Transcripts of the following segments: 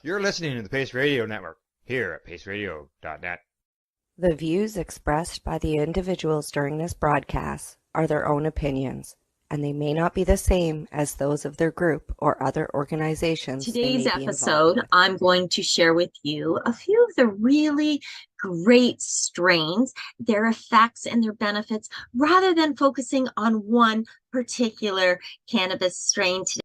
You're listening to the Pace Radio Network here at paceradio.net. The views expressed by the individuals during this broadcast are their own opinions, and they may not be the same as those of their group or other organizations. Today's episode, I'm going to share with you a few of the really great strains, their effects and their benefits, rather than focusing on one particular cannabis strain today.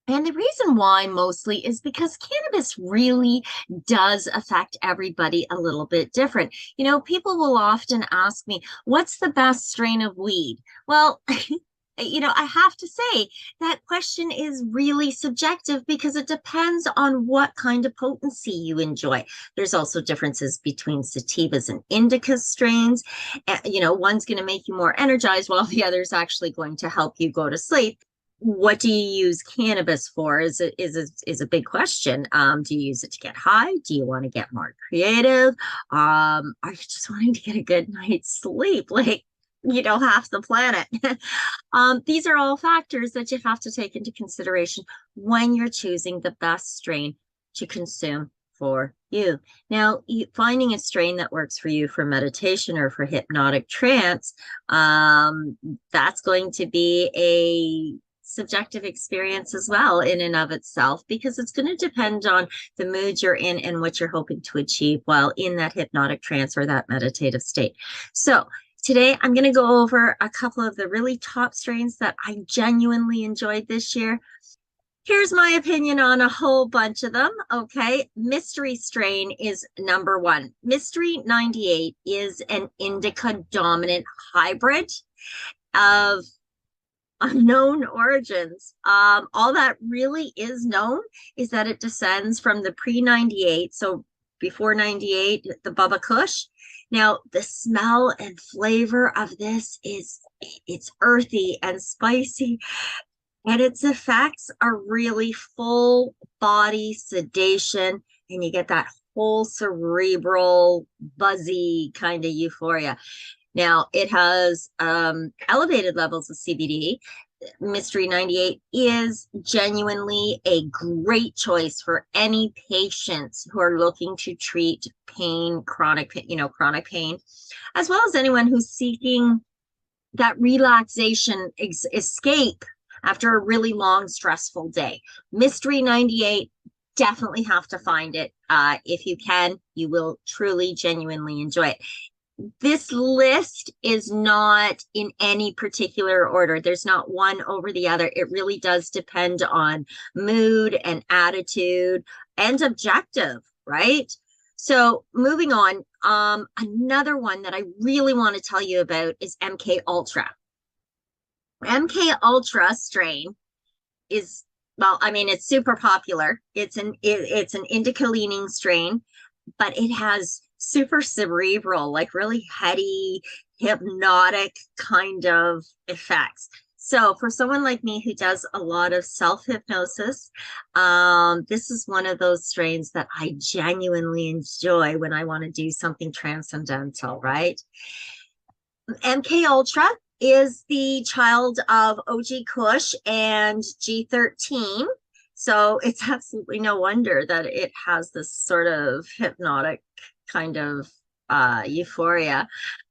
And the reason why mostly is because cannabis really does affect everybody a little bit different. You know, people will often ask me, what's the best strain of weed? Well, I have to say that question is really subjective because it depends on what kind of potency you enjoy. There's also differences between sativas and indica strains. One's going to make you more energized while the other is actually going to help you go to sleep. What do you use cannabis for is a big question. Do you use it to get high? Do you want to get more creative? Are you just wanting to get a good night's sleep? Half the planet. These are all factors that you have to take into consideration when you're choosing the best strain to consume for you. Now, finding a strain that works for you for meditation or for hypnotic trance, that's going to be a subjective experience as well in and of itself, because it's going to depend on the mood you're in and what you're hoping to achieve while in that hypnotic trance or that meditative state. So today I'm going to go over a couple of the really top strains that I genuinely enjoyed this year. Here's my opinion on a whole bunch of them. Okay. Mystery strain is number one. Mystery 98 is an indica dominant hybrid of unknown origins. All that really is known is that it descends from the pre-98, so before 98, the Bubba Kush. Now, the smell and flavor of this it's earthy and spicy, and its effects are really full body sedation, and you get that whole cerebral, buzzy kind of euphoria. Now, it has elevated levels of CBD. Mystery 98 is genuinely a great choice for any patients who are looking to treat pain, chronic pain, as well as anyone who's seeking that relaxation escape after a really long, stressful day. Mystery 98, definitely have to find it. If you can, you will truly, genuinely enjoy it. This list is not in any particular order. There's not one over the other. It really does depend on mood and attitude and objective, right? So moving on, another one that I really want to tell you about is MK Ultra. MK Ultra strain is, it's super popular. It's an indica leaning strain, but it has super cerebral, like really heady, hypnotic kind of effects. So for someone like me who does a lot of self-hypnosis, this is one of those strains that I genuinely enjoy when I want to do something transcendental, right? MK Ultra is the child of OG Kush and G13. So it's absolutely no wonder that it has this sort of hypnotic kind of euphoria.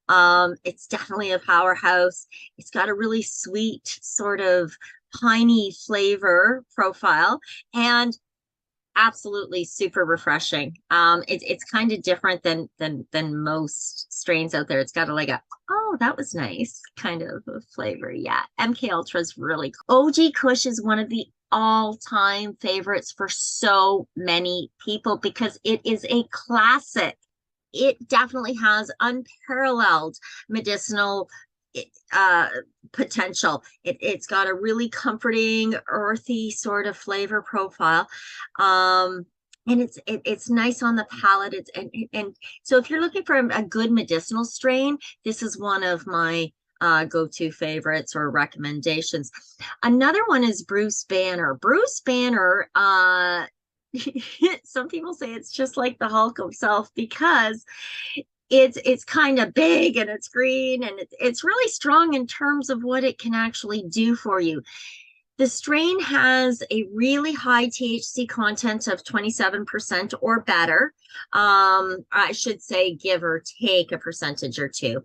It's definitely a powerhouse. It's got a really sweet sort of piney flavor profile and absolutely super refreshing. It's kind of different than most strains out there. It's got oh, that was nice kind of a flavor. Yeah, MK Ultra is really cool. OG Kush is one of the all-time favorites for so many people because it is a classic. It definitely has unparalleled medicinal potential. It's got a really comforting, earthy sort of flavor profile. And it's nice on the palate. And so if you're looking for a good medicinal strain, this is one of my go-to favorites or recommendations. Another one is Bruce Banner. Bruce Banner, some people say it's just like the Hulk himself because it's kind of big and it's green and it's really strong in terms of what it can actually do for you. The strain has a really high THC content of 27% or better. I should say, give or take a percentage or two.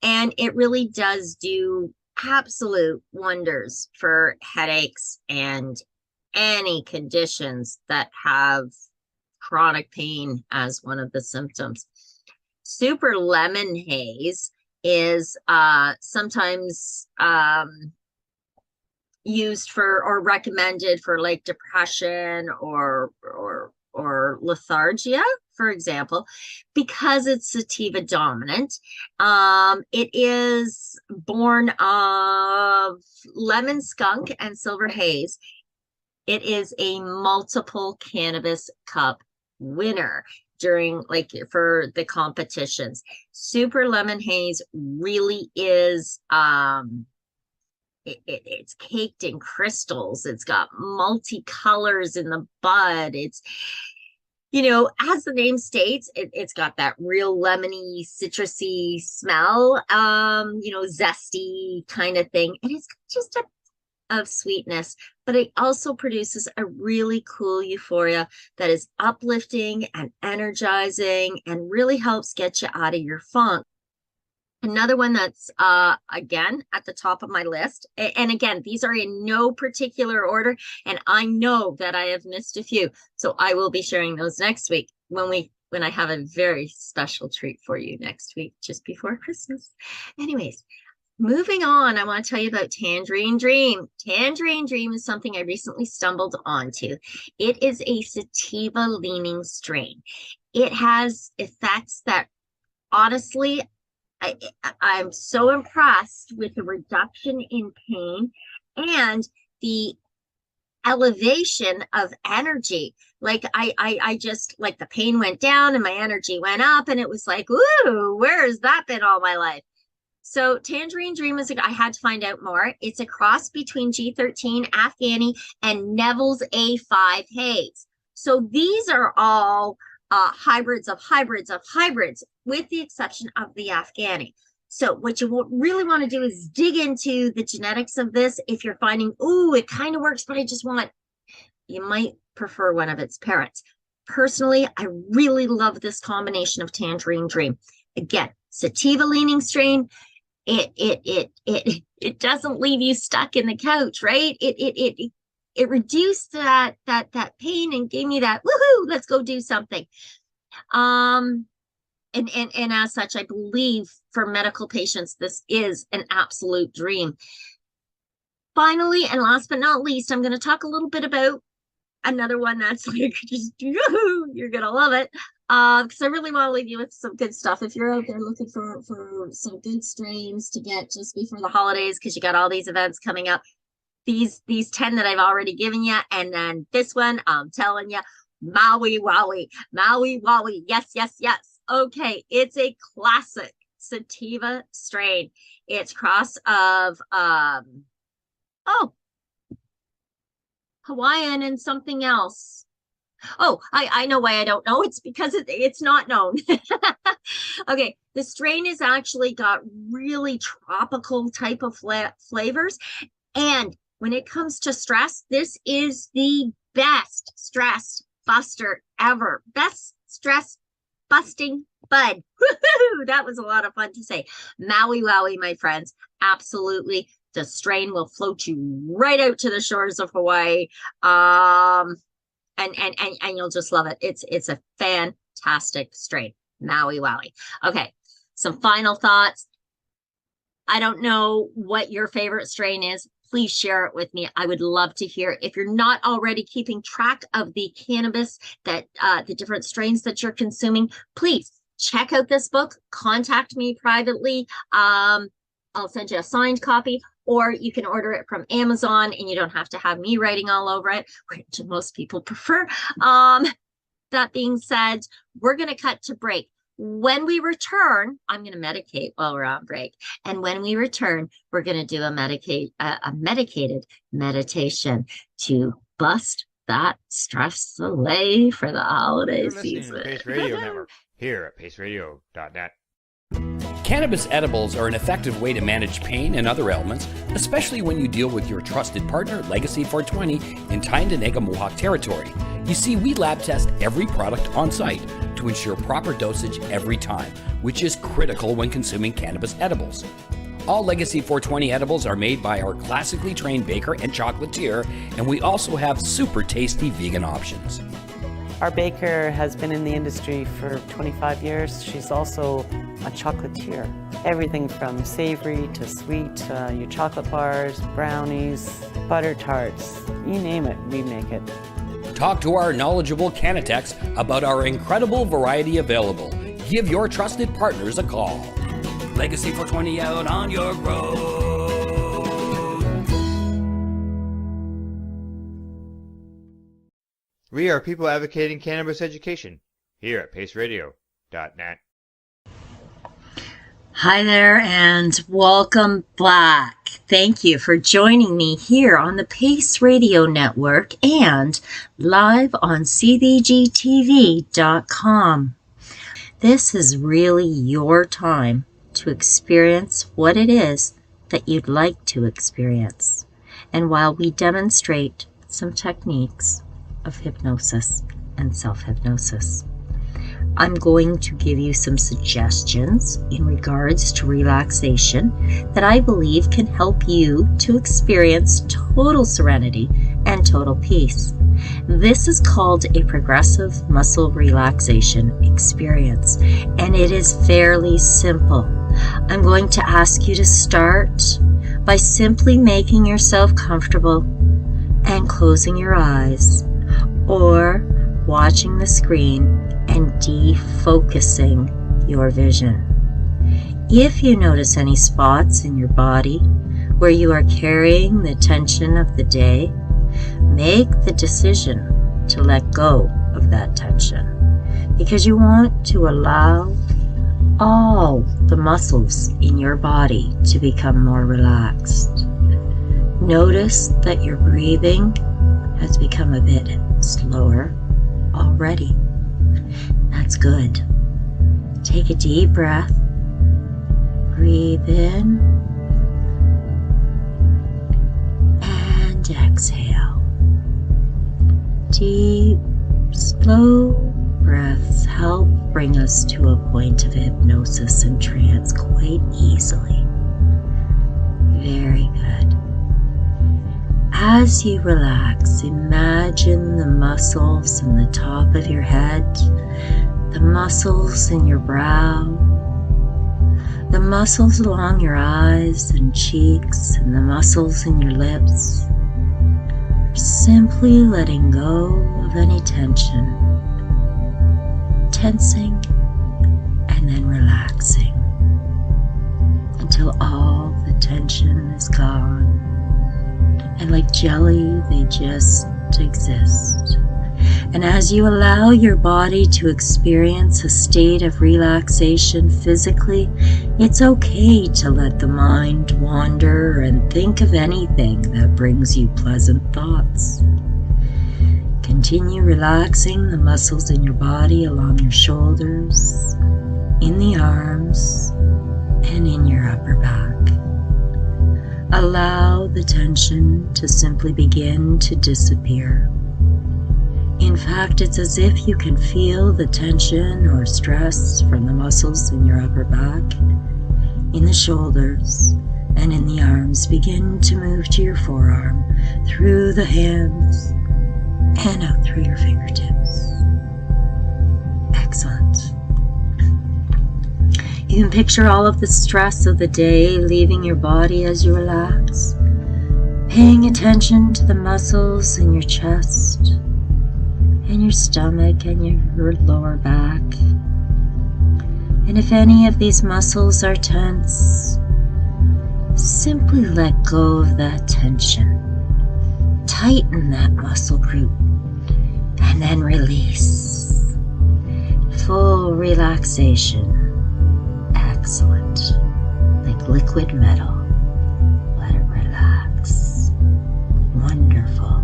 And it really does do absolute wonders for headaches and any conditions that have chronic pain as one of the symptoms. Super lemon haze is sometimes used for or recommended for like depression or lethargia, for example, because it's sativa dominant. It is born of lemon skunk and silver haze. It is a multiple cannabis cup winner during for the competitions. Super lemon haze really is it's caked in crystals. It's got multicolors in the bud. It's, as the name states, it's got that real lemony, citrusy smell, zesty kind of thing. And it's just of sweetness, but it also produces a really cool euphoria that is uplifting and energizing and really helps get you out of your funk. Another one that's, again, at the top of my list. And again, these are in no particular order. And I know that I have missed a few. So I will be sharing those next week when I have a very special treat for you next week, just before Christmas. Anyways, moving on, I want to tell you about Tangerine Dream. Tangerine Dream is something I recently stumbled onto. It is a sativa-leaning strain. It has effects that, honestly, I'm so impressed with the reduction in pain and the elevation of energy. I just, the pain went down and my energy went up, and it was like, ooh, where has that been all my life? So Tangerine Dream I had to find out more. It's a cross between G13, Afghani, and Neville's A5 haze. So these are all hybrids of hybrids of hybrids, with the exception of the Afghani. So what you really want to do is dig into the genetics of this. If you're finding, ooh, it kind of works, but you might prefer one of its parents. Personally, I really love this combination of Tangerine Dream. Again, sativa leaning strain. It doesn't leave you stuck in the couch, right? It reduced that pain and gave me that woohoo, let's go do something. And as such, I believe for medical patients, this is an absolute dream. Finally, and last but not least, I'm going to talk a little bit about another one that's just you're going to love it. Because I really want to leave you with some good stuff. If you're out there looking for some good strains to get just before the holidays, because you got all these events coming up, these 10 that I've already given you, and then this one, I'm telling you, Maui Wowie. Yes. Okay, it's a classic sativa strain. It's cross of Hawaiian and something else. Oh, I know why I don't know. It's because it's not known. Okay, the strain has actually got really tropical type of flavors. And when it comes to stress, this is the best stress buster ever. Best stress busting bud. Woo-hoo! That was a lot of fun to say. Maui Wowie, my friends. Absolutely. The strain will float you right out to the shores of Hawaii. And you'll just love it. It's a fantastic strain. Maui Wowie. Okay, some final thoughts. I don't know what your favorite strain is. Please share it with me. I would love to hear. If you're not already keeping track of the cannabis that the different strains that you're consuming, please check out this book. Contact me privately. I'll send you a signed copy, or you can order it from Amazon and you don't have to have me writing all over it, which most people prefer. That being said, we're going to cut to break. When we return, I'm going to medicate while we're on break. And when we return, we're going to do a medicated meditation to bust that stress away for the holiday You're listening season. to the Pace Radio Network here at paceradio.net. Cannabis edibles are an effective way to manage pain and other ailments, especially when you deal with your trusted partner, Legacy 420, in Tyendinaga Mohawk territory. You see, we lab test every product on site to ensure proper dosage every time, which is critical when consuming cannabis edibles. All Legacy 420 edibles are made by our classically trained baker and chocolatier, and we also have super tasty vegan options. Our baker has been in the industry for 25 years. She's also a chocolatier. Everything from savory to sweet, your chocolate bars, brownies, butter tarts, you name it, we make it. Talk to our knowledgeable Cannatex about our incredible variety available. Give your trusted partners a call. Legacy 420 out on your road. We are people advocating cannabis education here at paceradio.net. Hi there and welcome back. Thank you for joining me here on the Pace Radio Network and live on cbgtv.com. This is really your time to experience what it is that you'd like to experience. And while we demonstrate some techniques of hypnosis and self-hypnosis, I'm going to give you some suggestions in regards to relaxation that I believe can help you to experience total serenity and total peace. This is called a progressive muscle relaxation experience, and it is fairly simple. I'm going to ask you to start by simply making yourself comfortable and closing your eyes or watching the screen and defocusing your vision. If you notice any spots in your body where you are carrying the tension of the day, make the decision to let go of that tension because you want to allow all the muscles in your body to become more relaxed. Notice that your breathing has become a bit slower already. That's good. Take a deep breath. Breathe in and exhale. Deep, slow breaths help bring us to a point of hypnosis and trance quite easily. Very good. As you relax, imagine the muscles in the top of your head, the muscles in your brow, the muscles along your eyes and cheeks, and the muscles in your lips. Simply letting go of any tension, tensing, and then relaxing until all the tension is gone. And like jelly, they just exist. And as you allow your body to experience a state of relaxation physically, it's okay to let the mind wander and think of anything that brings you pleasant thoughts. Continue relaxing the muscles in your body along your shoulders, in the arms, and in your upper back. Allow the tension to simply begin to disappear. In fact, it's as if you can feel the tension or stress from the muscles in your upper back, in the shoulders, and in the arms begin to move to your forearm, through the hands, and out through your fingertips. Excellent. You can picture all of the stress of the day leaving your body as you relax, paying attention to the muscles in your chest, and your stomach and your lower back. And if any of these muscles are tense, simply let go of that tension. Tighten that muscle group and then release. Full relaxation. Excellent. Like liquid metal. Let it relax. Wonderful.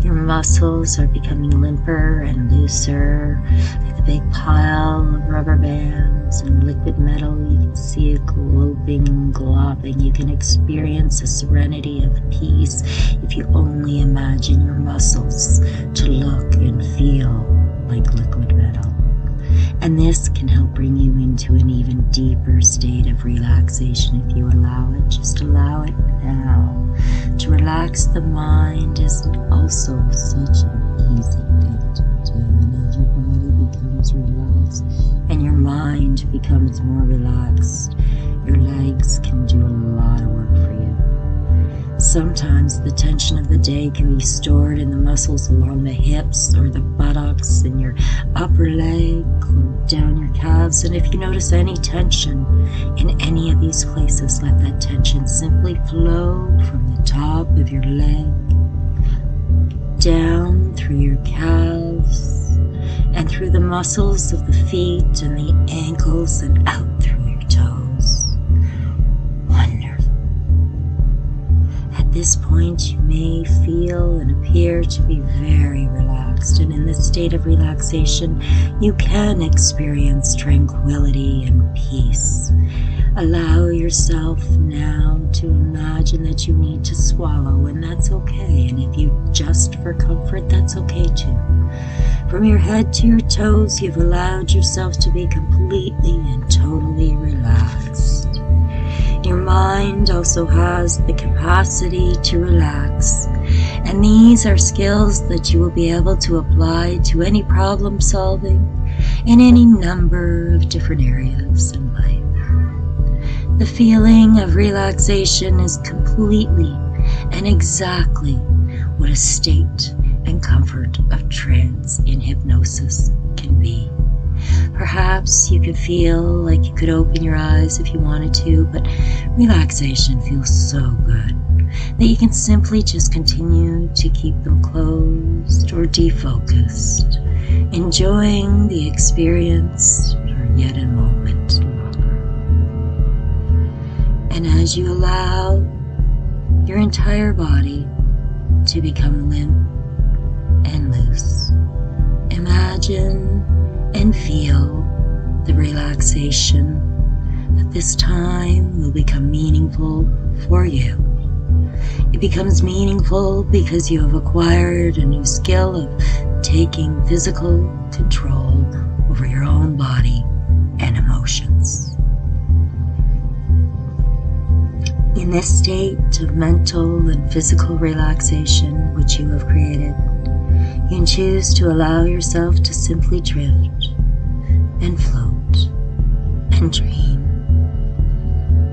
Your muscles are becoming limper and looser, like a big pile of rubber bands and liquid metal. You can see it globing and glopping. You can experience a serenity of peace if you only imagine your muscles to look and feel like liquid metal. And this can help bring you into an even deeper state of relaxation if you allow it. Just allow it now. To relax the mind is also such an easy thing to do. And as your body becomes relaxed and your mind becomes more relaxed, your legs can do a lot of work for you. Sometimes the tension of the day can be stored in the muscles along the hips or the buttocks in your upper leg or down your calves. And if you notice any tension in any of these places, let that tension simply flow from the top of your leg down through your calves and through the muscles of the feet and the ankles and out through your toes. Wonderful. At this point, you may feel and appear to be very relaxed, and in this state of relaxation, you can experience tranquility and peace. Allow yourself now to imagine that you need to swallow, and that's okay. And if you just for comfort, that's okay too. From your head to your toes, you've allowed yourself to be completely and totally relaxed. Your mind also has the capacity to relax, and these are skills that you will be able to apply to any problem solving in any number of different areas in life. The feeling of relaxation is completely and exactly what a state and comfort of trance in hypnosis can be. Perhaps you could feel like you could open your eyes if you wanted to, but relaxation feels so good that you can simply just continue to keep them closed or defocused, enjoying the experience for yet a moment longer. And as you allow your entire body to become limp and loose, imagine and feel the relaxation that this time will become meaningful for you. It becomes meaningful because you have acquired a new skill of taking physical control over your own body and emotions. In this state of mental and physical relaxation which you have created, you can choose to allow yourself to simply drift and float and dream.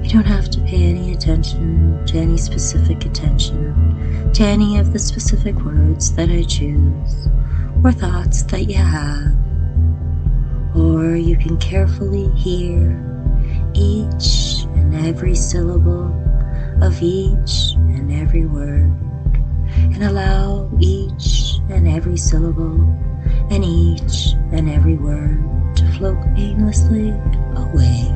You don't have to pay any attention to any specific attention, to any of the specific words that I choose, or thoughts that you have. Or you can carefully hear each and every syllable of each and every word, and allow each and every syllable and each and every word to float painlessly away.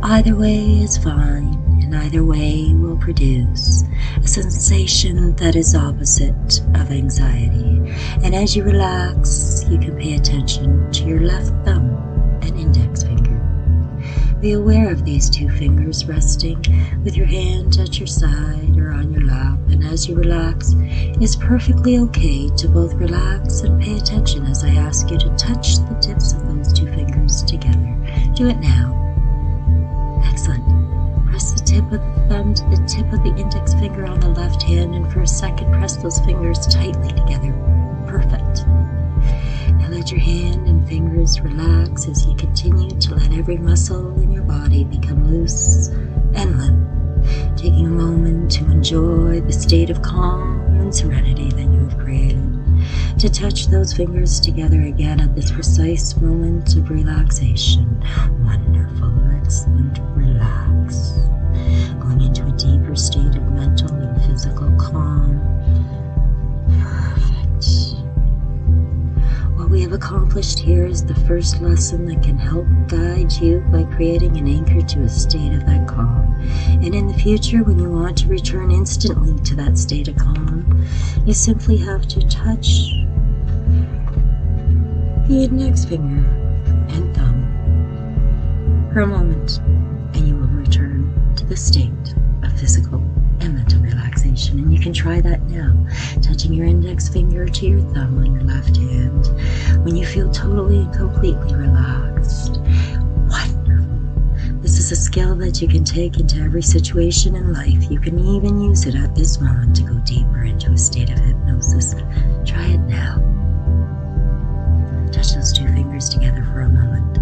Either way is fine, and either way will produce a sensation that is opposite of anxiety. And as you relax, you can pay attention to your left thumb and index finger. Be aware of these two fingers resting with your hand at your side or on your lap, and as you relax, it is perfectly okay to both relax and pay attention as I ask you to touch the tips of those two fingers together. Do it now. Excellent. Press the tip of the thumb to the tip of the index finger on the left hand, and for a second press those fingers tightly together. Perfect. Now let your hand and fingers relax as you continue to let every muscle in your body become loose and limp, taking a moment to enjoy the state of calm and serenity that you have created. To touch those fingers together again at this precise moment of relaxation. Wonderful, excellent, relax. Going into a deeper state of mental and physical calm. Perfect. What we have accomplished here is the first lesson that can help guide you by creating an anchor to a state of that calm. And in the future, when you want to return instantly to that state of calm, you simply have to touch the index finger and thumb for a moment, and you will return to the state of physical and mental relaxation. And you can try that now, touching your index finger to your thumb on your left hand when you feel totally and completely relaxed. Wonderful. This is a skill that you can take into every situation in life. You can even use it at this moment to go deeper into a state of hypnosis. Try it now. Touch those two fingers together for a moment,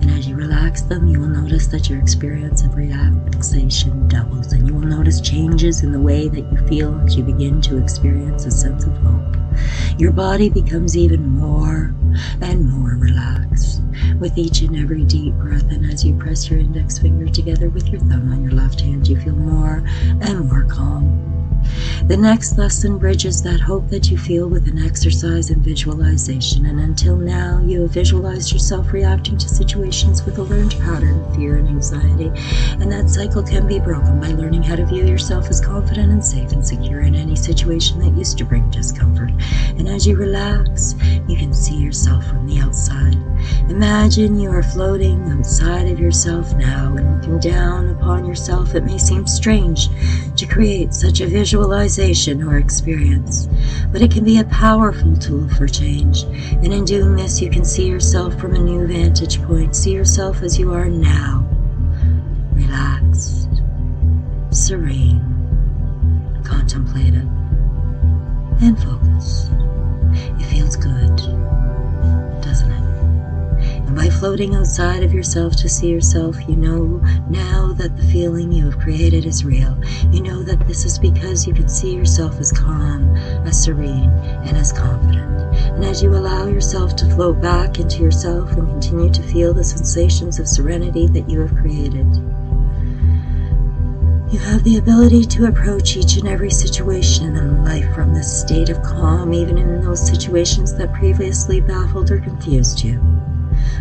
and as you relax them, you will notice that your experience of relaxation doubles, and you will notice changes in the way that you feel as you begin to experience a sense of hope. Your body becomes even more and more relaxed with each and every deep breath, and as you press your index finger together with your thumb on your left hand, you feel more and more calm. The next lesson bridges that hope that you feel with an exercise in visualization, and until now you have visualized yourself reacting to situations with a learned pattern of fear and anxiety, and that cycle can be broken by learning how to view yourself as confident and safe and secure in any situation that used to bring discomfort. And as you relax, you can see yourself from the outside. Imagine you are floating outside of yourself now and looking down upon yourself. It may seem strange to create such a visualization or experience, but it can be a powerful tool for change. And in doing this, you can see yourself from a new vantage point. See yourself as you are now, relaxed, serene, contemplative, and focused. It feels good, doesn't it? And by floating outside of yourself to see yourself, you know now that the feeling you have created is real. You know that this is because you can see yourself as calm, as serene, and as confident. And as you allow yourself to float back into yourself and continue to feel the sensations of serenity that you have created, you have the ability to approach each and every situation in life from this state of calm, even in those situations that previously baffled or confused you.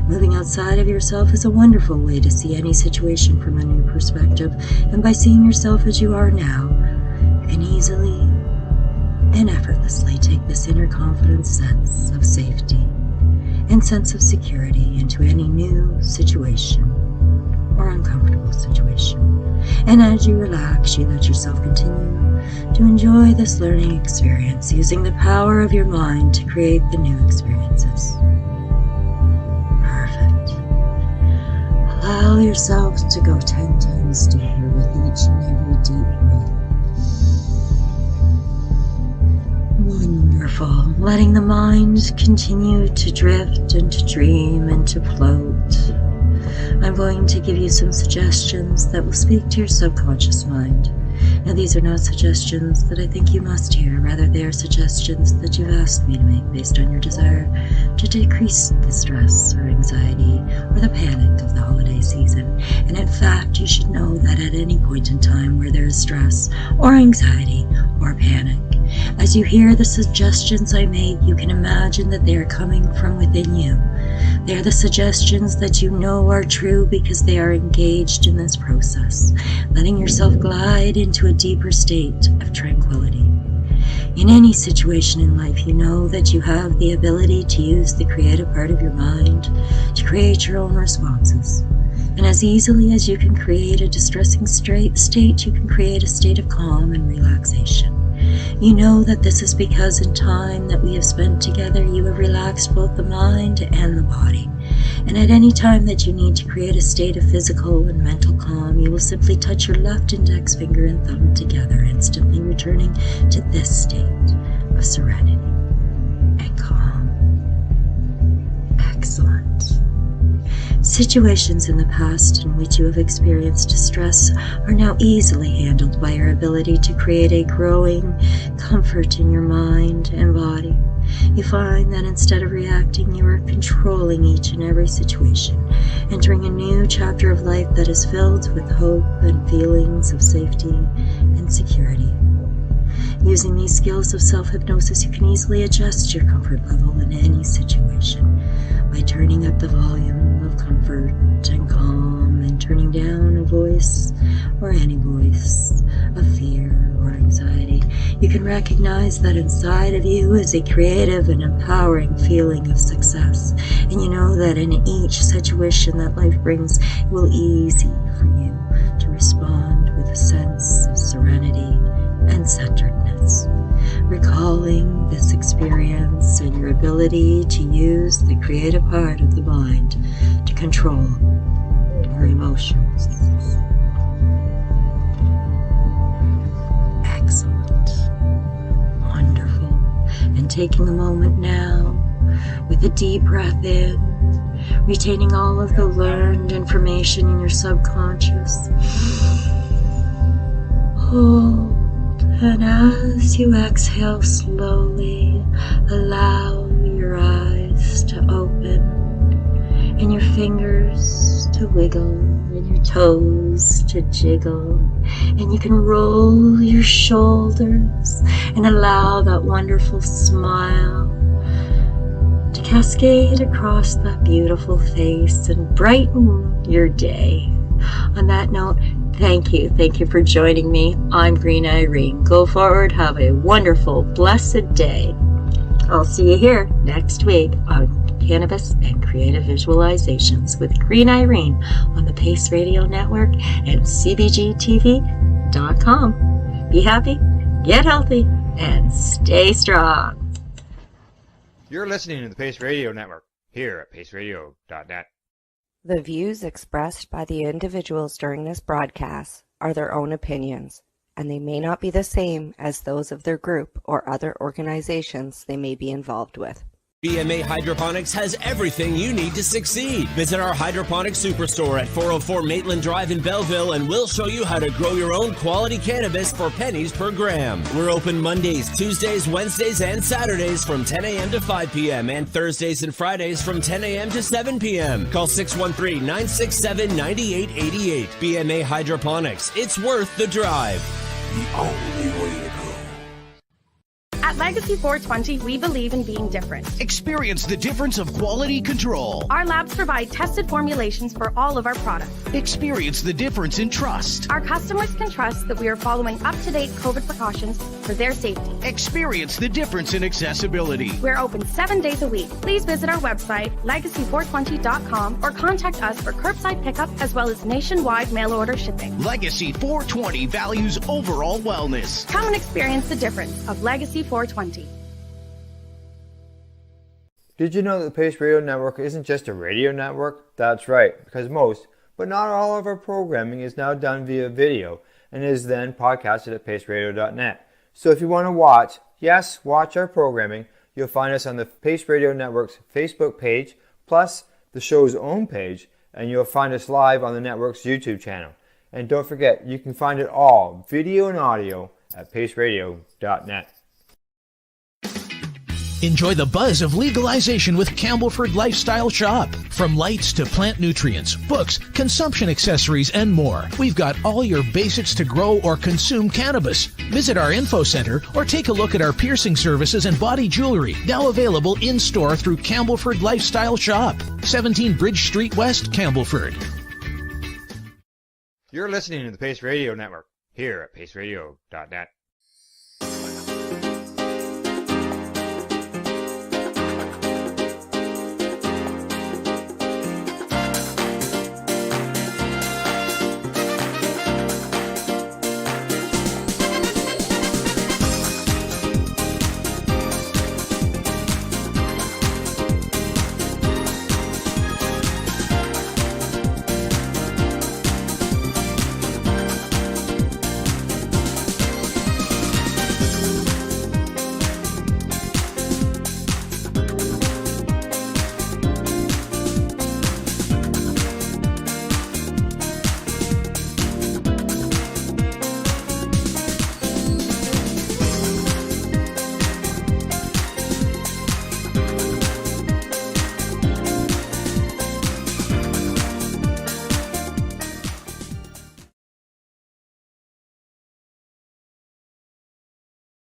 Moving outside of yourself is a wonderful way to see any situation from a new perspective, and by seeing yourself as you are now, you can easily and effortlessly take this inner confident sense of safety and sense of security into any new situation or uncomfortable situation. And as you relax, you let yourself continue to enjoy this learning experience, using the power of your mind to create the new experiences. Perfect. Allow yourself to go 10 times deeper with each and every deep breath. Wonderful. Letting the mind continue to drift and to dream and to float. I'm going to give you some suggestions that will speak to your subconscious mind. Now, these are not suggestions that I think you must hear. Rather, they are suggestions that you've asked me to make based on your desire to decrease the stress or anxiety or the panic of the holiday season. And in fact, you should know that at any point in time where there is stress or anxiety or panic, as you hear the suggestions I make, you can imagine that they are coming from within you. They are the suggestions that you know are true because they are engaged in this process, letting yourself glide into a deeper state of tranquility. In any situation in life, you know that you have the ability to use the creative part of your mind to create your own responses. And as easily as you can create a distressing state, you can create a state of calm and relaxation. You know that this is because in time that we have spent together, you have relaxed both the mind and the body. And at any time that you need to create a state of physical and mental calm, you will simply touch your left index finger and thumb together, instantly returning to this state of serenity and calm. Excellent. Situations in the past in which you have experienced distress are now easily handled by your ability to create a growing comfort in your mind and body. You find that instead of reacting, you are controlling each and every situation, entering a new chapter of life that is filled with hope and feelings of safety and security. Using these skills of self-hypnosis, you can easily adjust your comfort level in any situation by turning up the volume of comfort and calm and turning down a voice or any voice of fear or anxiety. You can recognize that inside of you is a creative and empowering feeling of success, and you know that in each situation that life brings, it will easy for you to respond with a sense of serenity and centeredness. Recalling this experience and your ability to use the creative part of the mind to control your emotions. Excellent. Wonderful. And taking a moment now with a deep breath in, retaining all of the learned information in your subconscious. Hold. And as you exhale slowly, allow your eyes to open and your fingers to wiggle and your toes to jiggle. And you can roll your shoulders and allow that wonderful smile to cascade across that beautiful face and brighten your day. On that note, thank you for joining me. I'm Green Irene. Go forward, have a wonderful, blessed day. I'll see you here next week on Cannabis and Creative Visualizations with Green Irene on the Pace Radio Network and CBGTV.com. Be happy, get healthy, and stay strong. You're listening to the Pace Radio Network here at paceradio.net. The views expressed by the individuals during this broadcast are their own opinions, and they may not be the same as those of their group or other organizations they may be involved with. BMA Hydroponics has everything you need to succeed. Visit our hydroponics superstore at 404 Maitland Drive in Belleville, and we'll show you how to grow your own quality cannabis for pennies per gram. We're open Mondays, Tuesdays, Wednesdays, and Saturdays from 10 a.m. to 5 p.m. and Thursdays and Fridays from 10 a.m. to 7 p.m. Call 613-967-9888. BMA Hydroponics. It's worth the drive. The only way to go. At Legacy 420, we believe in being different. Experience the difference of quality control. Our labs provide tested formulations for all of our products. Experience the difference in trust. Our customers can trust that we are following up-to-date COVID precautions for their safety. Experience the difference in accessibility. We're open 7 days a week. Please visit our website, legacy420.com, or contact us for curbside pickup as well as nationwide mail order shipping. Legacy 420 values overall wellness. Come and experience the difference of Legacy 420. Did you know that the Pace Radio Network isn't just a radio network? That's right, because most, but not all of our programming is now done via video and is then podcasted at paceradio.net. So if you want to watch our programming, you'll find us on the Pace Radio Network's Facebook page, plus the show's own page, and you'll find us live on the network's YouTube channel. And don't forget, you can find it all, video and audio, at paceradio.net. Enjoy the buzz of legalization with Campbellford Lifestyle Shop. From lights to plant nutrients, books, consumption accessories, and more, we've got all your basics to grow or consume cannabis. Visit our info center or take a look at our piercing services and body jewelry, now available in-store through Campbellford Lifestyle Shop, 17 Bridge Street West, Campbellford. You're listening to the Pace Radio Network here at paceradio.net.